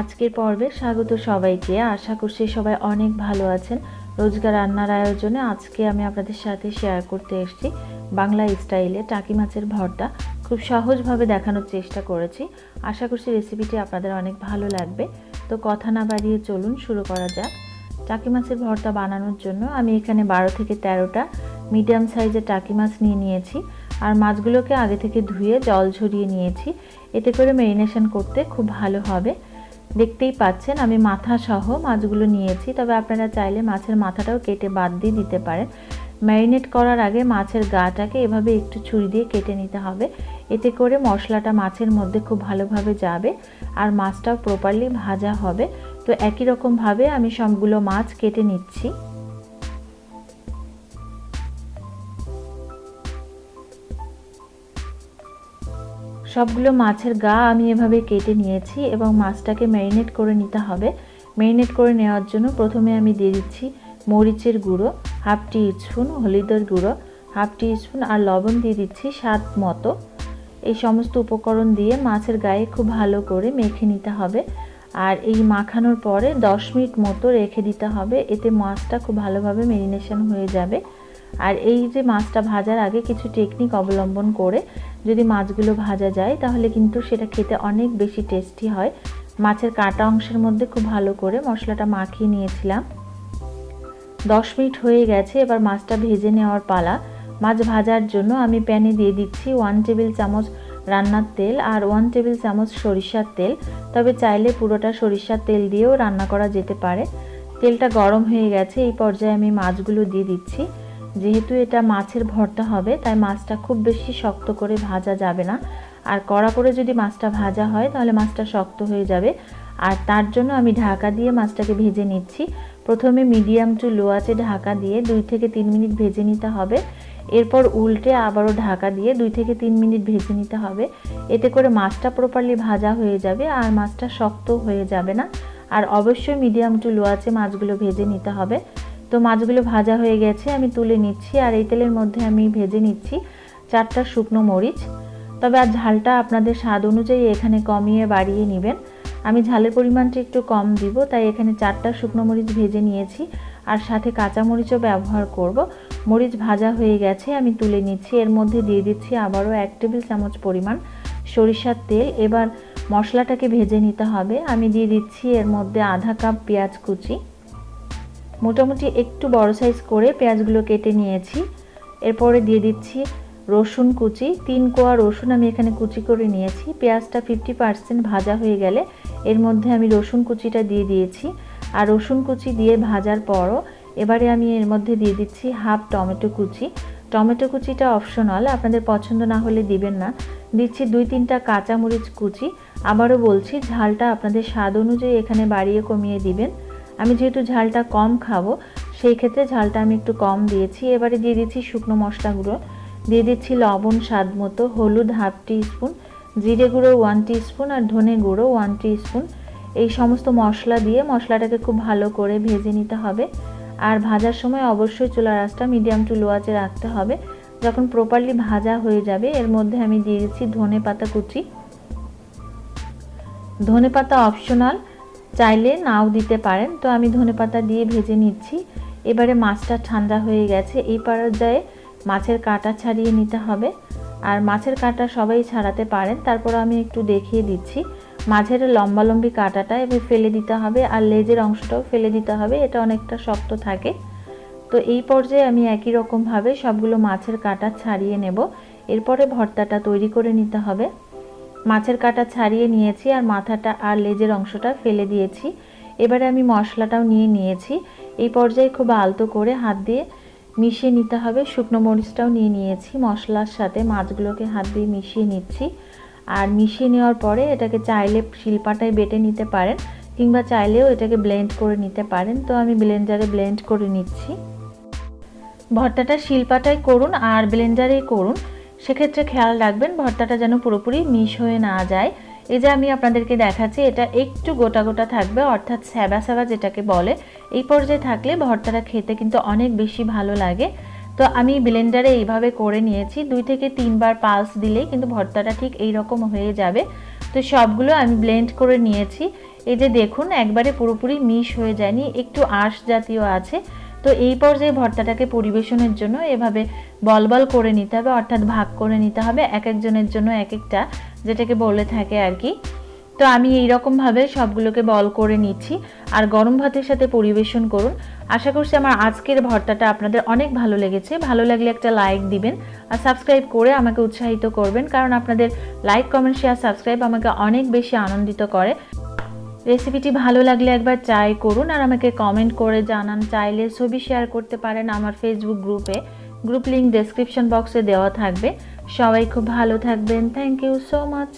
আজকের পর্বে স্বাগত সবাইকে। আশা করছি সবাই অনেক ভালো আছেন। রোজকার রান্নার আয়োজনে আজকে আমি আপনাদের সাথে শেয়ার করতে এসেছি বাংলা স্টাইলে টাকি মাছের ভর্তা। খুব সহজভাবে দেখানোর চেষ্টা করেছি। আশা করছি রেসিপিটি আপনাদের অনেক ভালো লাগবে। তো কথা না বাড়িয়ে চলুন শুরু করা যাক। টাকি মাছের ভর্তা বানানোর জন্য আমি এখানে 12 থেকে 13টা মিডিয়াম সাইজের টাকি মাছ নিয়েছি। আর মাছগুলোকে আগে থেকে ধুয়ে জল ঝরিয়ে নিয়েছি। এতে করে ম্যারিনেশন করতে খুব ভালো হবে। দেখতেই পাচ্ছেন আমি মাথা সহ মাছগুলো নিয়েছি, তবে আপনারা চাইলে মাছের মাথাটাও কেটে বাদ দিয়ে দিতে পারেন। ম্যারিনেট করার আগে মাছের গাটাকে এভাবে একটু ছুরি দিয়ে কেটে নিতে হবে। এতে করে মশলাটা মাছের মধ্যে খুব ভালোভাবে যাবে আর মাছটাও প্রপারলি ভাজা হবে। তো একই রকমভাবে আমি সবগুলো মাছ কেটে নিচ্ছি। সবগুলো মাছের গা আমি এভাবে কেটে নিয়েছি এবং মাছটাকে ম্যারিনেট করে নিতে হবে। ম্যারিনেট করে নেওয়ার জন্য প্রথমে আমি দিয়ে দিচ্ছি মরিচের গুঁড়ো হাফ টি স্পুন, হলুদের গুঁড়ো হাফ টি স্পুন আর লবণ দিয়ে দিচ্ছি স্বাদ মতো। এই সমস্ত উপকরণ দিয়ে মাছের গায়ে খুব ভালো করে মেখে নিতে হবে। আর এই মাখানোর পরে 10 মিনিট মতো রেখে দিতে হবে। এতে মাছটা খুব ভালোভাবে ম্যারিনেশন হয়ে যাবে। আর এই যে মাছটা ভাজার আগে কিছু টেকনিক অবলম্বন করে যদি মাছগুলো ভাজা যায় তাহলে কিন্তু সেটা খেতে অনেক বেশি টেস্টি হয়। মাছের কাটা অংশের মধ্যে খুব ভালো করে মশলাটা মাখিয়ে নিয়েছিলাম। 10 মিনিট হয়ে গেছে, এবার মাছটা ভেজে নেওয়ার পালা। মাছ ভাজার জন্য আমি প্যানে দিয়ে দিচ্ছি 1 টেবিল চামচ রান্নার তেল আর 1 টেবিল চামচ সরিষার তেল। তবে চাইলে পুরোটা সরিষার তেল দিয়েও রান্না করা যেতে পারে। তেলটা গরম হয়ে গেছে, এই পর্যায়ে আমি মাছগুলো দিয়ে দিচ্ছি। যেহেতু এটা মাছের ভর্তা হবে তাই মাছটা খুব বেশি শক্ত করে ভাজা যাবে না। আর কড়া করে যদি মাছটা ভাজা হয় তাহলে মাছটা শক্ত হয়ে যাবে। আর তার জন্য আমি ঢাকা দিয়ে মাছটাকে ভেজে নিচ্ছি। প্রথমে মিডিয়াম টু লো আঁচে ঢাকা দিয়ে 2 থেকে 3 মিনিট ভেজে নিতে হবে। এরপর উল্টে আবারও ঢাকা দিয়ে 2 থেকে 3 মিনিট ভেজে নিতে হবে। এতে করে মাছটা প্রপারলি ভাজা হয়ে যাবে আর মাছটা শক্ত হয়ে যাবে না। আর অবশ্যই মিডিয়াম টু লো আঁচে মাছগুলো ভেজে নিতে হবে। তো মাছগুলো ভাজা হয়ে গেছে, আমি তুলে নিচ্ছি। আর এই তেলের মধ্যে আমি ভেজে নিচ্ছি 4টা শুকনো মরিচ। তবে আর ঝালটা আপনাদের স্বাদ অনুযায়ী এখানে কমিয়ে বাড়িয়ে নেবেন। আমি ঝালের পরিমাণটা একটু কম দিব, তাই এখানে 4টা শুকনো মরিচ ভেজে নিয়েছি আর সাথে কাঁচা মরিচও ব্যবহার করব। মরিচ ভাজা হয়ে গেছে, আমি তুলে নিচ্ছি। এর মধ্যে দিয়ে দিচ্ছি আবারও 1 টেবিল চামচ পরিমাণ সরিষার তেল। এবার মশলাটাকে ভেজে নিতে হবে। আমি দিয়ে দিচ্ছি এর মধ্যে আধা কাপ পেঁয়াজ কুচি। মোটামুটি একটু বড় সাইজ করে পেঁয়াজগুলো কেটে নিয়েছি। এরপরে দিয়ে দিচ্ছি রসুন কুচি, 3 কোয়া রসুন আমি এখানে কুচি করে নিয়েছি। পেঁয়াজটা 50% ভাজা হয়ে গেলে এর মধ্যে আমি রসুন কুচিটা দিয়ে দিয়েছি। আর রসুন কুচি দিয়ে ভাজার পরও এবারে আমি এর মধ্যে দিয়ে দিচ্ছি হাফ টমেটো কুচি। টমেটো কুচিটা অপশনাল, আপনাদের পছন্দ না হলে দিবেন না। দিচ্ছি 2-3টা কাঁচামরিচ কুচি। আবারও বলছি ঝালটা আপনাদের স্বাদ অনুযায়ী এখানে বাড়িয়ে কমিয়ে দিবেন। আমি যেহেতু ঝালটা কম খাবো সেই ক্ষেত্রে ঝালটা আমি একটু কম দিয়েছি। এবারে দিয়ে দিচ্ছি শুকনো মশলাগুলো। দিয়ে দিচ্ছি লবণ স্বাদ মতো, হলুদ হাফ টি স্পুন, জিরে গুঁড়ো 1 টি স্পুন আর ধনে গুঁড়ো 1 টি স্পুন। এই সমস্ত মশলা দিয়ে মশলাটাকে খুব ভালো করে ভেজে নিতে হবে। আর ভাজার সময় অবশ্যই চুলার আঁচটা মিডিয়াম টু লো আঁচে রাখতে হবে। যখন প্রপারলি ভাজা হয়ে যাবে এর মধ্যে আমি দিয়ে দিচ্ছি ধনে পাতা কুচি। ধনে পাতা অপশনাল, চাইলে নাও দিতে পারেন। তো আমি ধনেপাতা দিয়ে ভেজে নিচ্ছি। এবারে মাছটা ঠান্ডা হয়ে গেছে, এই পর্যায়ে মাছের কাঁটা ছাড়িয়ে নিতে হবে। আর মাছের কাঁটা সবাই ছাড়াতে পারেন, তারপর আমি একটু দেখিয়ে দিচ্ছি। মাছের লম্বালম্বি কাঁটাটা এভাবে ফেলে দিতে হবে আর লেজের অংশটাও ফেলে দিতে হবে, এটা অনেকটা শক্ত থাকে। তো এই পর্যায়ে আমি একই রকমভাবে সবগুলো মাছের কাঁটা ছাড়িয়ে নেব। এরপরে ভর্তাটা তৈরি করে নিতে হবে। মাছের কাঁটা ছাড়িয়ে নিয়েছি আর মাথাটা আর লেজের অংশটা ফেলে দিয়েছি। এবারে আমি মশলাটাও নিয়েছি। এই পর্যায়ে খুব আলতো করে হাত দিয়ে মিশিয়ে নিতে হবে। শুকনো মরিচটাও নিয়েছি, মশলার সাথে মাছগুলোকে হাত দিয়ে মিশিয়ে নিচ্ছি। আর মিশিয়ে নেওয়ার পরে এটাকে চাইলে শিলপাটায় বেটে নিতে পারেন কিংবা চাইলেও এটাকে ব্লেন্ড করে নিতে পারেন। তো আমি ব্লেন্ডারে ব্লেন্ড করে নিচ্ছি। ভর্তাটা শিলপাটায় করুন আর ব্লেন্ডারেই করুন, সেক্ষেত্রে খেয়াল রাখবেন ভর্তাটা যেন পুরোপুরি মিশ হয়ে না যায়। এই যে আমি আপনাদেরকে দেখাচ্ছি এটা একটু গোটা গোটা থাকবে, অর্থাৎ স্যাবা স্যাবা যেটাকে বলে। এই পর্যায়ে থাকলে ভর্তাটা খেতে কিন্তু অনেক বেশি ভালো লাগে। তো আমি ব্লেন্ডারে এইভাবে করে নিয়েছি। 2 থেকে 3 বার পালস দিলেই কিন্তু ভর্তাটা ঠিক এই রকম হয়ে যাবে। তো তো সবগুলো আমি ব্লেন্ড করে নিয়েছি। এই যে দেখুন একবারে পুরোপুরি মিশ হয়ে যায়নি, একটু আঁশ জাতীয় আছে। তো এই পর্যায়ে ভর্তাটাকে পরিবেশনের জন্য এভাবে বল বল করে নিতে হবে, অর্থাৎ ভাগ করে নিতে হবে, এক একজনের জন্য এক একটা, যেটাকে বলে থাকে আর কি। তো আমি এইরকমভাবে সবগুলোকে বল করে নিচ্ছি আর গরম ভাতের সাথে পরিবেশন করুন। আশা করছি আমার আজকের ভর্তাটা আপনাদের অনেক ভালো লেগেছে। ভালো লাগলে একটা লাইক দিবেন আর সাবস্ক্রাইব করে আমাকে উৎসাহিত করবেন, কারণ আপনাদের লাইক, কমেন্ট, শেয়ার, সাবস্ক্রাইব আমাকে অনেক বেশি আনন্দিত করে। রেসিপিটি ভালো লাগলে একবার ট্রাই করুন আর আমাকে কমেন্ট করে জানান। চাইলে ছবি শেয়ার করতে পারেন আমার ফেসবুক গ্রুপে, গ্রুপ লিঙ্ক ডেসক্রিপশন বক্সে দেওয়া থাকবে। সবাই খুব ভালো থাকবেন। Thank you so much.